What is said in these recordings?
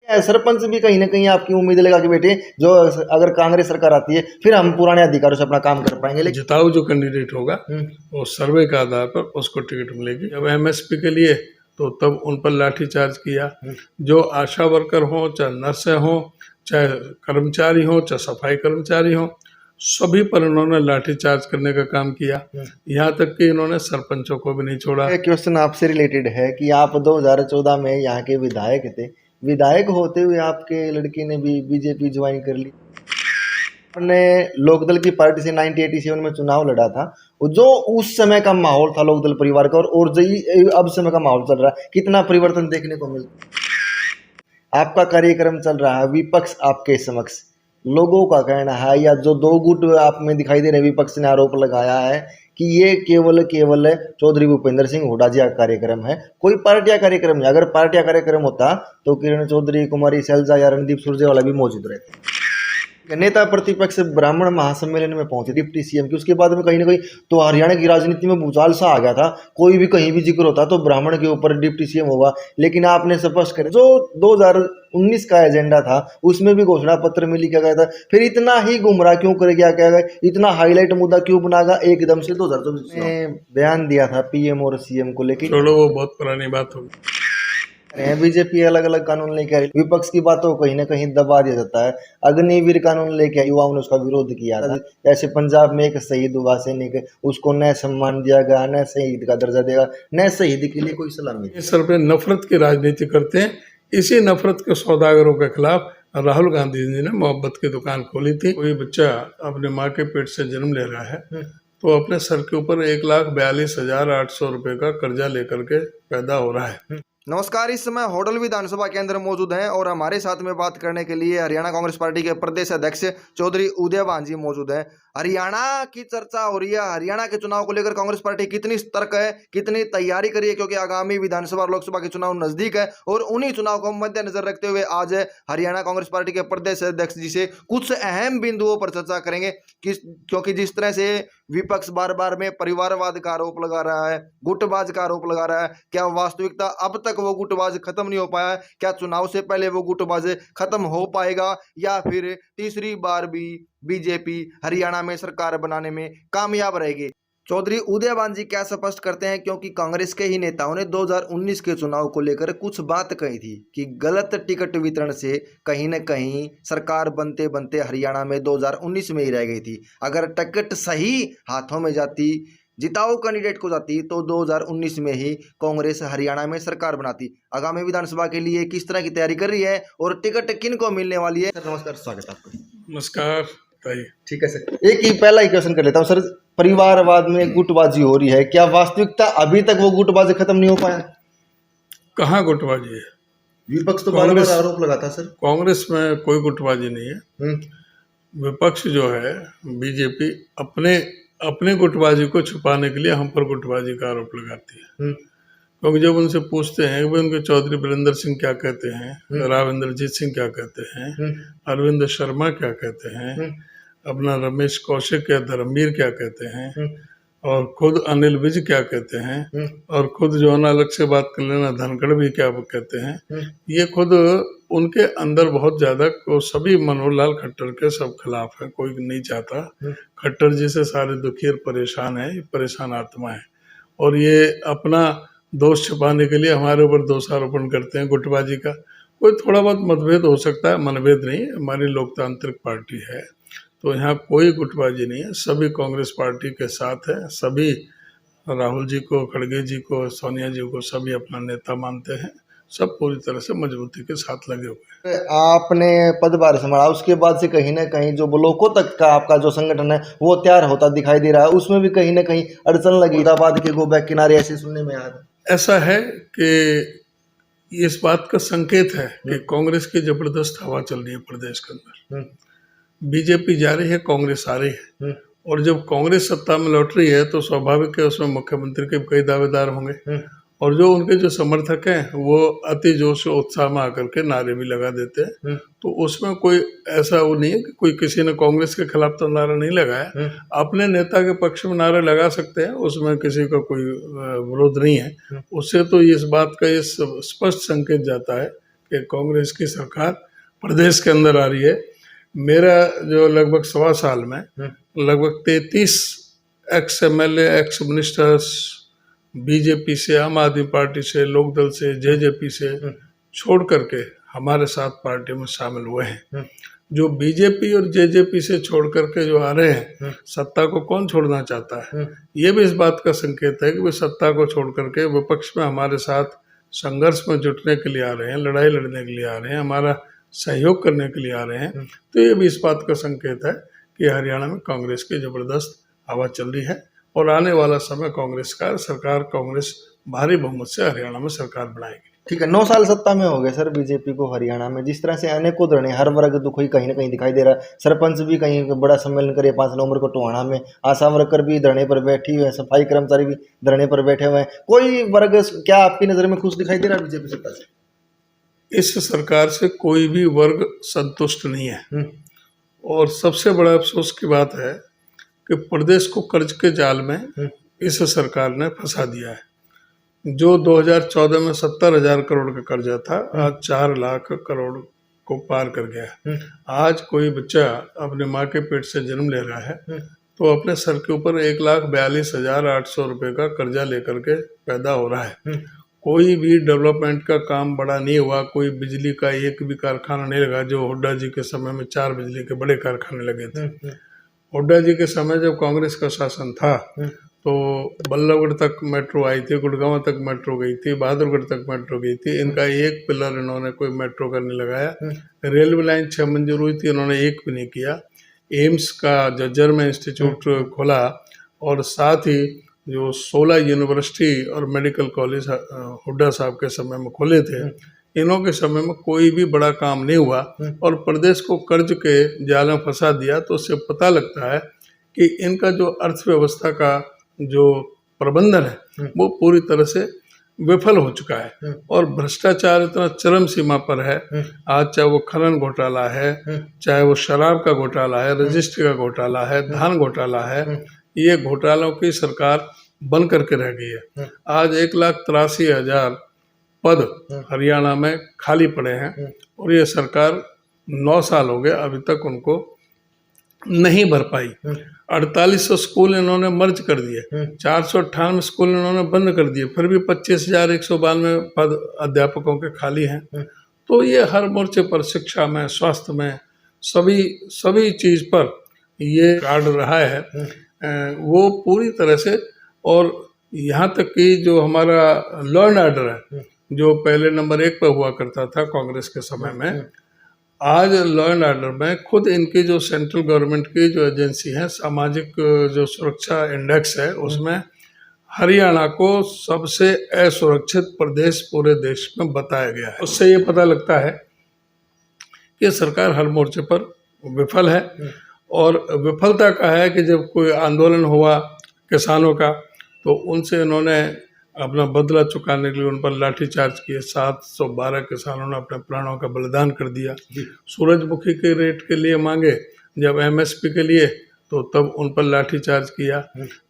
सरपंच भी कहीं ना कहीं आपकी उम्मीद लगा के बैठे जो अगर कांग्रेस सरकार आती है फिर हम पुराने अधिकारों से अपना काम कर पाएंगे। लेकिन जिताऊ जो कैंडिडेट होगा वो सर्वे के आधार पर उसको टिकट मिलेगी। जब एमएसपी के लिए तो तब उन पर लाठीचार्ज किया। जो आशा वर्कर हो, चाहे नर्सें हो, चाहे कर्मचारी हो, चाहे सफाई कर्मचारी हो, सभी पर इन्होंने लाठीचार्ज करने का काम किया। यहाँ तक कि इन्होंने सरपंचों को भी नहीं छोड़ा। क्वेश्चन आपसे रिलेटेड है कि आप 2014 में यहाँ के विधायक थे, विधायक होते हुए आपके लड़की ने भी बीजेपी ज्वाइन कर ली। आपने लोकदल की पार्टी से 1987 में चुनाव लड़ा था, जो उस समय का माहौल था लोकदल परिवार का और जो अब समय का माहौल चल रहा है, कितना परिवर्तन देखने को मिलता। आपका कार्यक्रम चल रहा है, विपक्ष आपके समक्ष, लोगों का कहना है या जो दो गुट आप में दिखाई दे रहे विपक्ष ने आरोप लगाया है कि ये केवल चौधरी भूपेंद्र सिंह हुड्डा जी का कार्यक्रम है, कोई पार्टिया कार्यक्रम नहीं। अगर पार्टिया कार्यक्रम होता तो किरण चौधरी, कुमारी सैलजा या रणदीप सुरजेवाला भी मौजूद रहते। नेता प्रतिपक्ष ब्राह्मण महासम्मेलन में पहुंचे डिप्टी सीएम की, उसके बाद में कहीं ना कहीं तो हरियाणा की राजनीति में भूचाल सा आ गया था। कोई भी कहीं भी जिक्र होता तो ब्राह्मण के ऊपर डिप्टी सीएम होगा, लेकिन आपने स्पष्ट कर जो 2019 का एजेंडा था उसमें भी घोषणा पत्र में लिखा गया था। फिर इतना ही गुमराह क्यों कर गया, क्या गया इतना हाईलाइट मुद्दा क्यों बनागा एकदम से 2024 में बयान दिया था पीएम और सीएम को लेकर। छोड़ो, वो बहुत पुरानी बात होगी। बीजेपी अलग अलग कानून लेके आई, विपक्ष की बातों को कहीं ना कहीं दबा दिया जाता है। अग्निवीर कानून लेके युवाओं ने उसका विरोध किया था। जैसे पंजाब में एक शहीद हुआ सैनिक, उसको न सम्मान दिया गया, न शहीद का दर्जा देगा, न शहीद के लिए कोई सलामी। इस सर पे नफरत की राजनीति करते हैं। इसी नफरत के सौदागरों के खिलाफ राहुल गांधी जी ने मोहब्बत की दुकान खोली थी। कोई बच्चा अपने माँ के पेट से जन्म ले रहा है तो अपने सर के ऊपर 1,42,800 रुपए का कर्जा लेकर के पैदा हो रहा है। नमस्कार, इस समय होडल विधानसभा के अंदर मौजूद हैं और हमारे साथ में बात करने के लिए हरियाणा कांग्रेस पार्टी के प्रदेश अध्यक्ष चौधरी उदयभान जी मौजूद हैं। हरियाणा की चर्चा हो रही है, हरियाणा के चुनाव को लेकर कांग्रेस पार्टी कितनी सतर्क है, कितनी तैयारी करी है, क्योंकि आगामी विधानसभा और लोकसभा के चुनाव नजदीक है और उन्हीं चुनाव को मद्देनजर रखते हुए आज हरियाणा कांग्रेस पार्टी के प्रदेश अध्यक्ष जी से कुछ अहम बिंदुओं पर चर्चा करेंगे। क्योंकि जिस तरह से विपक्ष बार बार में परिवारवाद का आरोप लगा रहा है, गुटबाज का आरोप लगा रहा है, क्या वास्तविकता अब तक वो गुटबाज खत्म नहीं हो पाया है? क्या चुनाव से पहले वो गुटबाज खत्म हो पाएगा या फिर तीसरी बार भी बीजेपी हरियाणा में सरकार बनाने में कामयाब रहेगी? चौधरी उदयभान जी क्या स्पष्ट करते हैं, क्योंकि कांग्रेस के ही नेताओं ने 2019 के चुनाव को लेकर कुछ बात कही थी कि गलत टिकट वितरण से कहीं न कहीं सरकार बनते बनते हरियाणा में 2019 में ही रह गई थी। अगर टिकट सही हाथों में जाती, जिताऊ कैंडिडेट को जाती तो 2019 में ही कांग्रेस हरियाणा में सरकार बनाती। आगामी विधानसभा के लिए किस तरह की तैयारी कर रही है और टिकट किन को मिलने वाली है? सर नमस्कार, स्वागत है आपका। नमस्कार। ठीक है सर, एक ही पहला ही क्वेश्चन कर लेता हूँ सर। परिवारवाद में गुटबाजी हो रही है, क्या वास्तविकता अभी तक वो गुटबाजी खत्म नहीं हो पाया? कहाँ गुटबाजी है? विपक्ष तो बार बार आरोप लगाता सर। कांग्रेस में कोई गुटबाजी नहीं है। विपक्ष जो है बीजेपी अपने गुटबाजी को छुपाने के लिए हम पर गुटबाजी का आरोप लगाती है। क्योंकि जब उनसे पूछते हैं कि उनके चौधरी वीरेंद्र सिंह क्या कहते हैं, राव इंद्रजीत सिंह क्या कहते हैं, अरविंद शर्मा क्या कहते हैं, अपना रमेश कौशिक या धर्मवीर क्या कहते हैं, और खुद अनिल विज क्या कहते हैं, और खुद जो है ना अलग से बात कर लेना धनखड़ भी क्या कहते हैं, ये खुद उनके अंदर बहुत ज्यादा वो सभी मनोहर लाल खट्टर के सब खिलाफ है। कोई नहीं चाहता खट्टर जी से सारे दुखी और परेशान है, परेशान आत्मा है, और ये अपना दोष छिपाने के लिए हमारे ऊपर दोषारोपण करते हैं गुटबाजी का। कोई थोड़ा बहुत मतभेद हो सकता है, मनभेद नहीं, हमारी लोकतांत्रिक पार्टी है तो यहाँ कोई गुटबाजी नहीं है। सभी कांग्रेस पार्टी के साथ है, सभी राहुल जी को, खड़गे जी को, सोनिया जी को सभी अपना नेता मानते हैं, सब पूरी तरह से मजबूती के साथ लगे हुए हैं। आपने पदभार संभाला, उसके बाद से कहीं ना कहीं जो ब्लॉकों तक का आपका जो संगठन है वो तैयार होता दिखाई दे रहा है, उसमें भी कहीं ना कहीं अड़चन लगी, बाद के गो बैक किनारे ऐसे सुनने में आ रहा है। ऐसा है कि इस बात का संकेत है कि कांग्रेस की जबरदस्त हवा चल रही है प्रदेश के अंदर। बीजेपी जा रही है, कांग्रेस आ रही है, और जब कांग्रेस सत्ता में लौट रही है तो स्वाभाविक है उसमें मुख्यमंत्री के कई दावेदार होंगे, और जो उनके जो समर्थक हैं वो अति जोश और उत्साह में आकर के नारे भी लगा देते हैं। तो उसमें कोई ऐसा वो नहीं है कि कोई किसी ने कांग्रेस के खिलाफ तो नारा नहीं लगाया, अपने नेता के पक्ष में नारे लगा सकते हैं, उसमें किसी का कोई विरोध नहीं है। उससे तो इस बात का ये स्पष्ट संकेत जाता है कि कांग्रेस की सरकार प्रदेश के अंदर आ रही है। मेरा जो लगभग 1.25 साल में लगभग 33 x MLA, x ministers, BJP से, आम आदमी पार्टी से, लोकदल से, जेजेपी से छोड़ करके हमारे साथ पार्टी में शामिल हुए हैं। जो बीजेपी और जेजेपी से छोड़ करके जो आ रहे हैं, सत्ता को कौन छोड़ना चाहता है? ये भी इस बात का संकेत है कि वे सत्ता को छोड़ करके विपक्ष में हमारे साथ संघर्ष में जुटने के लिए आ रहे हैं, लड़ाई लड़ने के लिए आ रहे हैं, हमारा सहयोग करने के लिए आ रहे हैं। तो ये भी इस बात का संकेत है कि हरियाणा में कांग्रेस की जबरदस्त हवा चल रही है और आने वाला समय कांग्रेस का सरकार, कांग्रेस भारी बहुमत से हरियाणा में सरकार बनाएगी। ठीक है, 9 साल सत्ता में हो गए सर बीजेपी को हरियाणा में। जिस तरह से अनेकों धरने, हर वर्ग दुखी कहीं ना कहीं दिखाई दे रहा है। सरपंच भी कहीं बड़ा सम्मेलन करे 5 नवंबर को टोहाना में, आशा वर्कर भी धरने पर बैठी हुए हैं, सफाई कर्मचारी भी धरने पर बैठे हुए हैं। कोई वर्ग क्या आपकी नजर में खुश दिखाई दे रहा है बीजेपी सत्ता से? इस सरकार से कोई भी वर्ग संतुष्ट नहीं है और सबसे बड़ा अफसोस की बात है कि प्रदेश को कर्ज के जाल में इस सरकार ने फंसा दिया है। जो 2014 में 70,000 करोड़ का कर्जा था, आज 4 लाख करोड़ को पार कर गया है। आज कोई बच्चा अपने माँ के पेट से जन्म ले रहा है तो अपने सर के ऊपर 1,42,800 रुपये का कर्जा लेकर के पैदा हो रहा है। कोई भी डेवलपमेंट का काम बड़ा नहीं हुआ, कोई बिजली का एक भी कारखाना नहीं लगा। जो हुड्डा जी के समय में 4 बिजली के बड़े कारखाने लगे थे। हुड्डा जी के समय जब कांग्रेस का शासन था तो बल्लभगढ़ तक मेट्रो आई थी, गुड़गांव तक मेट्रो गई थी, बहादुरगढ़ तक मेट्रो गई थी। इनका एक पिलर इन्होंने कोई मेट्रो का नहीं लगाया। रेलवे लाइन 6 मंजूर हुई थी, इन्होंने एक भी नहीं किया। एम्स का जज्जर में इंस्टीट्यूट खोला और साथ ही जो 16 यूनिवर्सिटी और मेडिकल कॉलेज हुड्डा साहब के समय में खोले थे। इन्हों के समय में कोई भी बड़ा काम नहीं हुआ और प्रदेश को कर्ज के जाल में फंसा दिया। तो उससे पता लगता है कि इनका जो अर्थव्यवस्था का जो प्रबंधन है वो पूरी तरह से विफल हो चुका है और भ्रष्टाचार इतना चरम सीमा पर है। आज चाहे वो खनन घोटाला है, चाहे वो शराब का घोटाला है, रजिस्ट्री का घोटाला है, धान घोटाला है, ये घोटालों की सरकार बन करके रह गई है। आज 1,83,000 पद हरियाणा में खाली पड़े हैं और ये सरकार 9 साल हो गए अभी तक उनको नहीं भर पाई। 4800 स्कूल इन्होंने मर्ज कर दिए, 498 स्कूल इन्होंने बंद कर दिए, फिर भी 25,192 पद अध्यापकों के खाली हैं। तो ये हर मोर्चे पर, शिक्षा में, स्वास्थ्य में, सभी चीज पर ये काट रहा है वो पूरी तरह से। और यहाँ तक कि जो हमारा लॉ एंड ऑर्डर है, जो पहले नंबर 1 पर हुआ करता था कांग्रेस के समय में, आज लॉ एंड ऑर्डर में खुद इनकी जो सेंट्रल गवर्नमेंट की जो एजेंसी है, सामाजिक जो सुरक्षा इंडेक्स है, उसमें हरियाणा को सबसे असुरक्षित प्रदेश पूरे देश में बताया गया है। उससे ये पता लगता है कि सरकार हर मोर्चे पर विफल है। और विफलता का है कि जब कोई आंदोलन हुआ किसानों का तो उनसे इन्होंने अपना बदला चुकाने के लिए उन पर लाठीचार्ज किए। 712 किसानों ने अपने प्राणों का बलिदान कर दिया। सूरजमुखी के रेट के लिए मांगे जब MSP के लिए, तो तब उन पर लाठीचार्ज किया।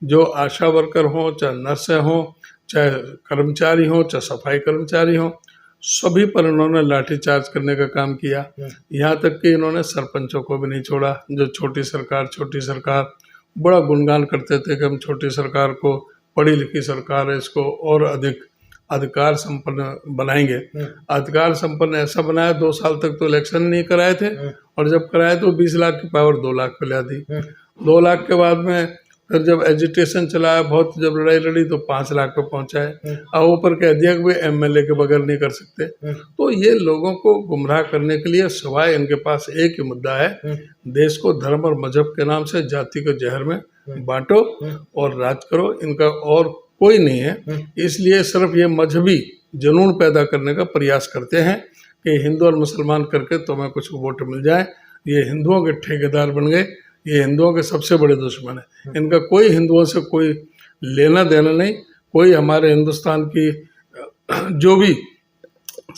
जो आशा वर्कर हों, चाहे नर्सें हों, चाहे कर्मचारी हों, चाहे सफाई कर्मचारी हों, सभी पर इन्होंने लाठीचार्ज करने का काम किया। यहाँ तक कि इन्होंने सरपंचों को भी नहीं छोड़ा। जो छोटी सरकार बड़ा गुणगान करते थे कि हम छोटी सरकार को, पढ़ी लिखी सरकार है, इसको और अधिक अधिकार संपन्न बनाएंगे। अधिकार संपन्न ऐसा बनाया, 2 साल तक तो इलेक्शन नहीं कराए थे और जब कराए तो 20 लाख की पावर 2 लाख पे ला दी। 2 लाख के बाद में फिर जब एजिटेशन चलाया, बहुत जब लड़ाई लड़ी तो 5 लाख पे पहुंचाए। और ऊपर के अध्यक्ष भी MLA के बगैर नहीं कर सकते। तो ये लोगों को गुमराह करने के लिए सिवाय इनके पास एक ही मुद्दा है, देश को धर्म और मजहब के नाम से जाति के जहर में बांटो और राज करो। इनका और कोई नहीं है। इसलिए सिर्फ ये मजहबी जुनून पैदा करने का प्रयास करते हैं कि हिंदू और मुसलमान करके तुम्हें कुछ वोट मिल जाए। ये हिंदुओं के ठेकेदार बन गए, ये हिंदुओं के सबसे बड़े दुश्मन है। इनका कोई हिंदुओं से कोई लेना देना नहीं। कोई हमारे हिंदुस्तान की जो भी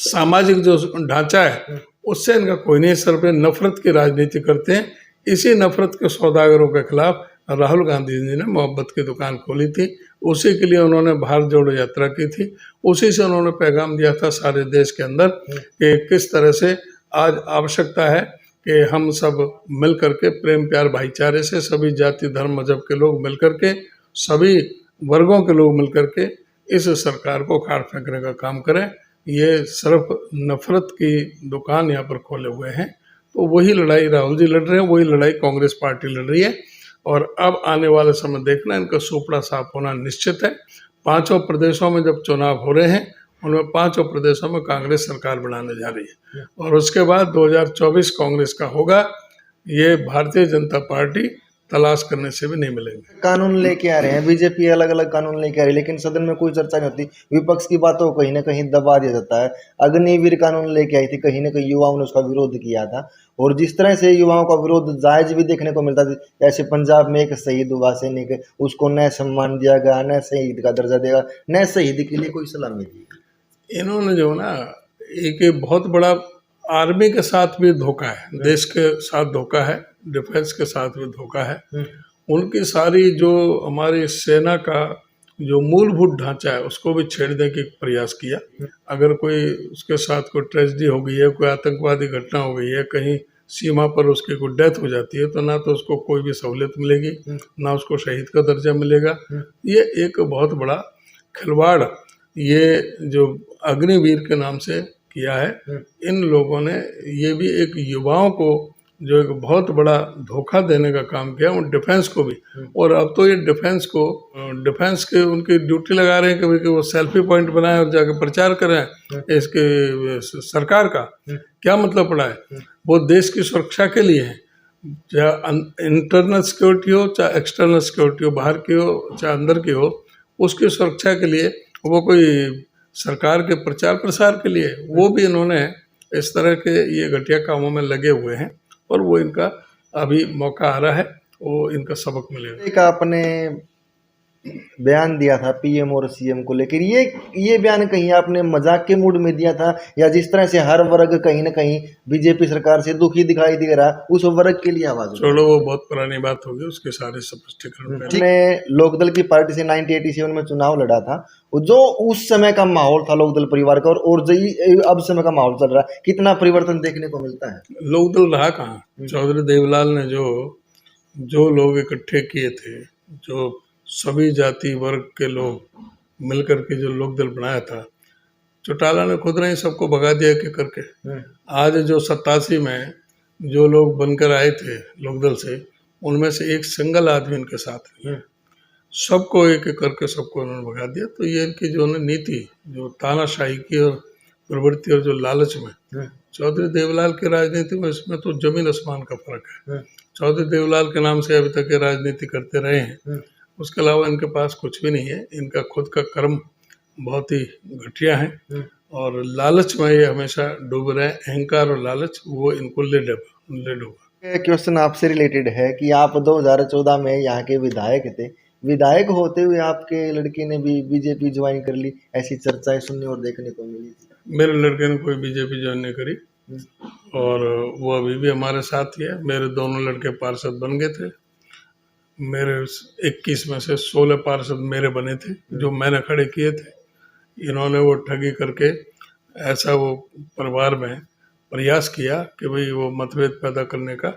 सामाजिक जो ढांचा है उससे इनका कोई नहीं। सिर्फ नफरत की राजनीति करते हैं। इसी नफरत के सौदागरों के खिलाफ राहुल गांधी जी ने मोहब्बत की दुकान खोली थी। उसी के लिए उन्होंने भारत जोड़ो यात्रा की थी। उसी से उन्होंने पैगाम दिया था सारे देश के अंदर कि किस तरह से आज आवश्यकता है कि हम सब मिल करके प्रेम प्यार भाईचारे से सभी जाति धर्म मजहब के लोग मिल करके, सभी वर्गों के लोग मिल करके इस सरकार को उखाड़ फेंकने का काम करें। ये सिर्फ नफरत की दुकान यहाँ पर खोले हुए हैं। तो वही लड़ाई राहुल जी लड़ रहे हैं, वही लड़ाई कांग्रेस पार्टी लड़ रही है। और अब आने वाले समय देखना इनका सुपड़ा साफ होना निश्चित है। 5 प्रदेशों में जब चुनाव हो रहे हैं, उनमें 5 प्रदेशों में कांग्रेस सरकार बनाने जा रही है और उसके बाद 2024 कांग्रेस का होगा। ये भारतीय जनता पार्टी तलाश करने से भी नहीं मिलेंगे। कानून लेके आ रहे हैं बीजेपी, अलग अलग कानून लेके आ रही है, लेकिन सदन में कोई चर्चा नहीं होती। विपक्ष की बातों को कहीं ना कहीं दबा दिया जाता है। अग्निवीर कानून लेके आई थी, कहीं ना कहीं युवाओं ने उसका विरोध किया था और जिस तरह से युवाओं का विरोध जायज भी देखने को मिलता था। ऐसे पंजाब में एक शहीद हुआ सैनिक, उसको न सम्मान दिया गया, न शहीद का दर्जा देगा, न शहीद के लिए कोई सलामी दी। इन्होंने जो ना एक बहुत बड़ा आर्मी के साथ भी धोखा है, देश के साथ धोखा है, डिफेंस के साथ भी धोखा है। उनकी सारी जो हमारी सेना का जो मूलभूत ढांचा है उसको भी छेड़ने की प्रयास किया। अगर कोई उसके साथ कोई ट्रेजेडी हो गई है, कोई आतंकवादी घटना हो गई है, कहीं सीमा पर उसकी कोई डेथ हो जाती है, तो ना तो उसको कोई भी सहूलियत मिलेगी, ना उसको शहीद का दर्जा मिलेगा। ये एक बहुत बड़ा खिलवाड़ ये जो अग्निवीर के नाम से किया है। इन लोगों ने ये भी एक युवाओं को जो एक बहुत बड़ा धोखा देने का काम किया, उन डिफेंस को भी। और अब तो ये डिफेंस को डिफेंस के उनकी ड्यूटी लगा रहे हैं कि वो सेल्फी पॉइंट बनाए और जाके प्रचार करें इसके सरकार का। क्या मतलब पड़ा है? वो देश की सुरक्षा के लिए है, चाहे इंटरनल सिक्योरिटी हो चाहे एक्सटर्नल सिक्योरिटी हो, बाहर की हो चाहे अंदर की हो, उसकी सुरक्षा के लिए। वो कोई सरकार के प्रचार प्रसार के लिए वो भी इन्होंने इस तरह के ये घटिया कामों में लगे हुए हैं और वो इनका अभी मौका आ रहा है, वो इनका सबक मिलेगा। एक आपने बयान दिया था पीएम और सीएम को लेकर, ये बयान कहीं आपने मजाक के मूड में दिया था या जिस तरह से हर वर्ग कहीं ना कहीं बीजेपी सरकार से दुखी दिखाई दे रहा है उस वर्ग के लिए आवाज? छोड़ो, वो बहुत पुरानी बात होगी, उसके सारे स्पष्टीकरण। ने लोकदल की पार्टी से 1987 में चुनाव लड़ा था, जो उस समय का माहौल था लोकदल परिवार का और जो अब समय का माहौल चल रहा है, कितना परिवर्तन देखने को मिलता है? लोकदल रहा कहाँ? चौधरी देवलाल ने जो लोग इकट्ठे किए थे, जो सभी जाति वर्ग के लोग मिलकर के जो लोकदल बनाया था, चौटाला ने खुद ने सबको भगा दिया कि करके। आज जो 87 में जो लोग बनकर आए थे लोकदल से, उनमें से एक सिंगल आदमी इनके साथ नहीं है। सबको एक एक करके सबको उन्होंने भगा दिया। तो ये इनकी जो नीति, जो तानाशाही की और प्रवृत्ति और जो लालच में, चौधरी देवलाल की राजनीति में इसमें तो जमीन आसमान का फर्क है। चौधरी देवलाल के नाम से अभी तक ये राजनीति करते रहे हैं, उसके अलावा इनके पास कुछ भी नहीं है। इनका खुद का कर्म बहुत ही घटिया है और लालच में ये हमेशा डूब रहे हैं। अहंकार और लालच वो इनको ले डूबा। क्वेश्चन आपसे रिलेटेड है कि आप 2014 में यहाँ के विधायक थे, विधायक होते हुए आपके लड़के ने भी बीजेपी ज्वाइन कर ली, ऐसी चर्चाएं सुनने और देखने को मिली थी। मेरे लड़के ने कोई बीजेपी ज्वाइन नहीं करी और वो अभी भी हमारे साथ ही है। मेरे दोनों लड़के पार्षद बन गए थे। मेरे 21 में से 16 पार्षद मेरे बने थे जो मैंने खड़े किए थे। इन्होंने वो ठगी करके ऐसा वो परिवार में प्रयास किया कि भाई वो मतभेद पैदा करने का।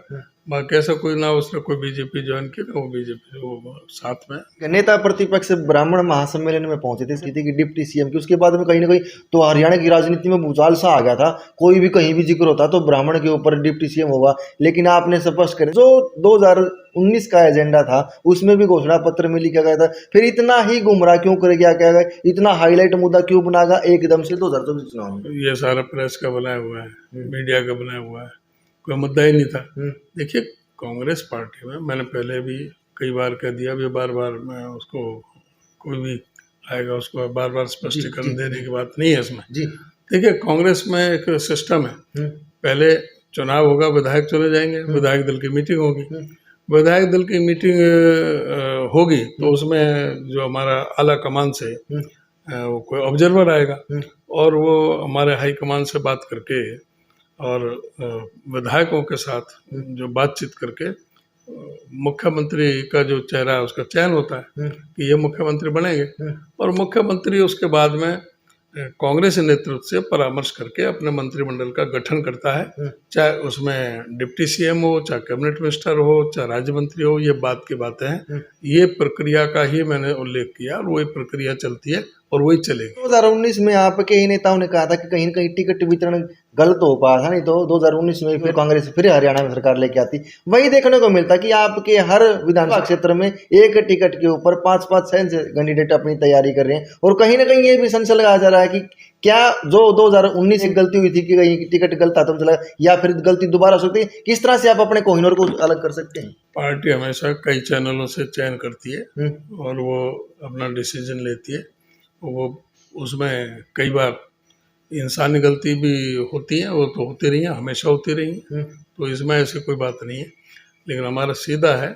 बाकी ऐसा कोई ना उसने कोई बीजेपी ज्वाइन किया, वो बीजेपी वो साथ में। नेता प्रतिपक्ष ब्राह्मण महासम्मेलन में पहुंचे थे स्थिति की डिप्टी सीएम की, उसके बाद में कहीं ना कहीं तो हरियाणा की राजनीति में भूचाल सा आ गया था। कोई भी कहीं भी जिक्र होता तो ब्राह्मण के ऊपर डिप्टी सीएम होगा, लेकिन आपने स्पष्ट कर जो 2019 का एजेंडा था उसमें भी घोषणा पत्र में लिखा गया था। फिर इतना ही गुमराह क्यों कर गया, क्या गया, इतना हाईलाइट मुद्दा क्यों बनागा एकदम से 2024 चुनाव में? ये सारा प्रेस का बनाया हुआ है, मीडिया का बनाया हुआ है, कोई मुद्दा ही नहीं था। देखिए, कांग्रेस पार्टी में मैंने पहले भी कई बार कह दिया, भी बार बार मैं उसको, कोई भी आएगा उसको बार बार स्पष्टीकरण देने की बात नहीं है इसमें। देखिए, कांग्रेस में एक सिस्टम है, पहले चुनाव होगा, विधायक चुने जाएंगे, विधायक दल की मीटिंग होगी, विधायक दल की मीटिंग होगी तो उसमें जो हमारा आला कमान से वो कोई ऑब्जर्वर आएगा और वो हमारे हाई कमान से बात करके और विधायकों के साथ जो बातचीत करके मुख्यमंत्री का जो चेहरा है उसका चयन होता है कि ये मुख्यमंत्री बनेंगे, और मुख्यमंत्री उसके बाद में कांग्रेस नेतृत्व से परामर्श करके अपने मंत्रिमंडल का गठन करता है, चाहे उसमें डिप्टी सीएम हो, चाहे कैबिनेट मिनिस्टर हो, चाहे राज्य मंत्री हो, ये बात की बातें हैं। ये प्रक्रिया का ही मैंने उल्लेख किया और वही प्रक्रिया चलती है और वही चलेगी। 2019 में आपके ही नेताओं ने कहा था कि कहीं न कहीं टिकट वितरण गलत हो पाया था, नहीं तो 2019 में फिर कांग्रेस फिर हरियाणा में सरकार लेके आती। वही देखने को मिलता कि आपके हर विधानसभा क्षेत्र में एक टिकट के ऊपर 5-5 कैंडिडेट अपनी तैयारी कर रहे हैं, और कहीं ना कहीं ये भी संशय लगाया जा रहा है कि क्या जो 2019 में गलती हुई थी कि कहीं टिकट गलत था तो चला, या फिर गलती दोबारा हो सकती है। किस तरह से आप अपने कोहिनूर को अलग कर सकते हैं? पार्टी हमेशा कई चैनलों से चयन करती है और वो अपना डिसीजन लेती है। वो उसमें कई बार इंसानी गलती भी होती है, वो तो होती रही है, हमेशा होती रही है, तो इसमें ऐसी कोई बात नहीं है। लेकिन हमारा सीधा है,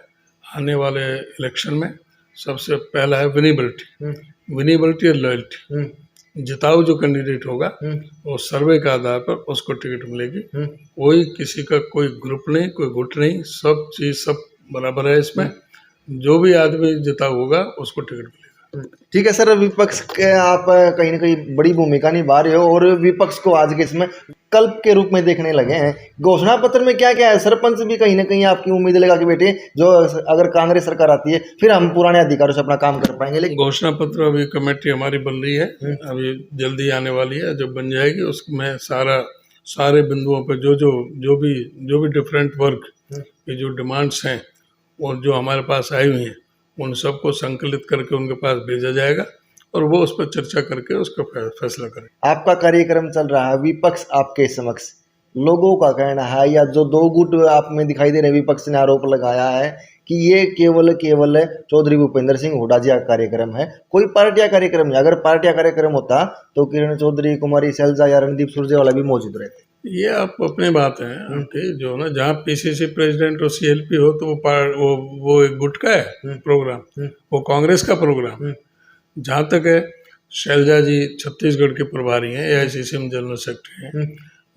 आने वाले इलेक्शन में सबसे पहला है विनेबिलिटी और लॉयल्टी। जिताऊ जो कैंडिडेट होगा वो सर्वे के आधार पर उसको टिकट मिलेगी। कोई किसी का कोई ग्रुप नहीं, कोई गुट नहीं, सब चीज़ सब बराबर है इसमें। जो भी आदमी जिताऊ होगा उसको टिकट मिलेगा। ठीक है सर, विपक्ष के आप कहीं ना कहीं बड़ी भूमिका निभा रहे हो और विपक्ष को आज के इसमें कल्प के रूप में देखने लगे हैं। घोषणा पत्र में क्या क्या है? सरपंच भी कहीं ना कहीं आपकी उम्मीद लगा के बैठे, जो अगर कांग्रेस सरकार आती है फिर हम पुराने अधिकारों से अपना काम कर पाएंगे। लेकिन घोषणा पत्र अभी कमेटी हमारी बन रही है, अभी जल्दी आने वाली है। जब बन जाएगी उसमें सारे बिंदुओं पर जो भी डिफरेंट वर्ग की जो डिमांड्स हैं और जो हमारे पास आई हुई हैं उन सबको संकलित करके उनके पास भेजा जाएगा और वो उस पर चर्चा करके उसका फैसला करें। आपका कार्यक्रम चल रहा है, विपक्ष आपके समक्ष, लोगों का कहना है या जो दो गुट आप में दिखाई दे रहे विपक्ष ने आरोप लगाया है कि ये केवल चौधरी भूपेंद्र सिंह हुड्डा जी का कार्यक्रम है, कोई पार्टियां कार्यक्रम नहीं। अगर पार्टियां कार्यक्रम होता तो किरण चौधरी, कुमारी शैलजा या रणदीप सुरजेवाला भी मौजूद रहते। ये आप अपनी बात है आपकी, जो ना जहाँ पीसीसी प्रेसिडेंट और सीएलपी हो तो वो एक गुट का है प्रोग्राम, वो कांग्रेस का प्रोग्राम। जहाँ तक है शैलजा जी छत्तीसगढ़ के प्रभारी हैं, एआईसीसी जनरल सेक्रेटरी हैं।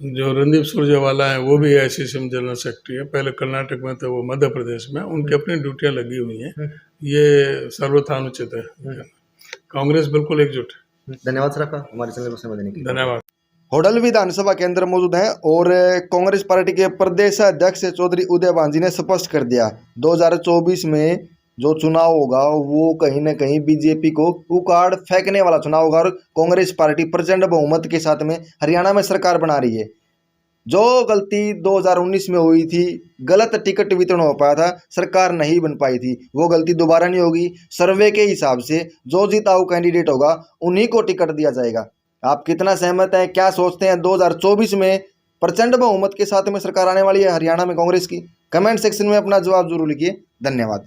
जो रणदीप सुरजेवाला हैं वो भी एआईसीसी जनरल सेक्रेटरी है, पहले कर्नाटक में थे, वो मध्य प्रदेश में, उनकी अपनी ड्यूटियाँ लगी हुई हैं। ये सर्वथा अनुचित है। कांग्रेस बिल्कुल एकजुट है। धन्यवाद सर आपका हमारे चैनल पर समय देने के लिए। धन्यवाद। होडल विधानसभा के अंदर मौजूद हैं और कांग्रेस पार्टी के प्रदेश अध्यक्ष चौधरी उदय भान जी ने स्पष्ट कर दिया 2024 में जो चुनाव होगा वो कहीं न कहीं बीजेपी को उखाड़ फेंकने वाला चुनाव होगा और कांग्रेस पार्टी प्रचंड बहुमत के साथ में हरियाणा में सरकार बना रही है। जो गलती 2019 में हुई थी, गलत टिकट वितरण हो पाया था, सरकार नहीं बन पाई थी, वो गलती दोबारा नहीं होगी। सर्वे के हिसाब से जो जिताऊ कैंडिडेट होगा उन्हीं को टिकट दिया जाएगा। आप कितना सहमत हैं, क्या सोचते हैं? 2024 में प्रचंड बहुमत के साथ में सरकार आने वाली है हरियाणा में कांग्रेस की? कमेंट सेक्शन में अपना जवाब जरूर लिखिए। धन्यवाद।